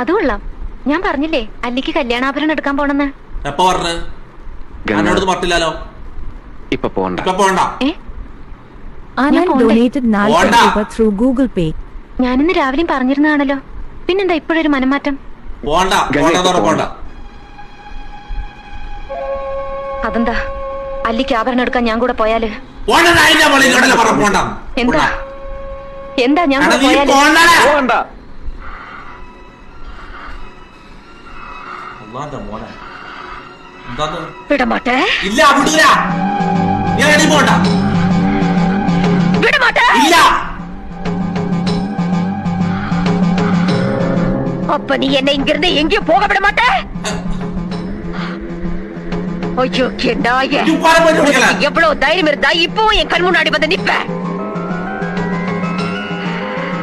അത് കൊള്ളാം. ഞാൻ പറഞ്ഞില്ലേ അല്ലിക്ക് കല്യാണാഭരണം എടുക്കാൻ പോണെന്ന്. എപ്പോ പറഞ്ഞു? എന്നോട് പറഞ്ഞില്ലല്ലോ. ഇപ്പൊ പോണ്ട. ഞാനിന്ന് രാവിലെയും പറഞ്ഞിരുന്നതാണല്ലോ. പിന്നെന്താ ഇപ്പോഴൊരു മനംമാറ്റം? അതെന്താ അല്ലിക്ക് ആഭരണം എടുക്കാൻ ഞാൻ കൂടെ പോയാല് എന്താ എന്താ ഞാൻ കൂടെ പോയാല് വിടമാട്ടെ വിടമാട്ടെ. அப்ப நீ என்ன இங்கிருந்து எங்கேயும் போக விட மாட்ட? ஐயோ, எவ்வளவு தைரியம் இருந்தா இப்பவும் என் கண் முன்னாடி வந்து நிப்ப?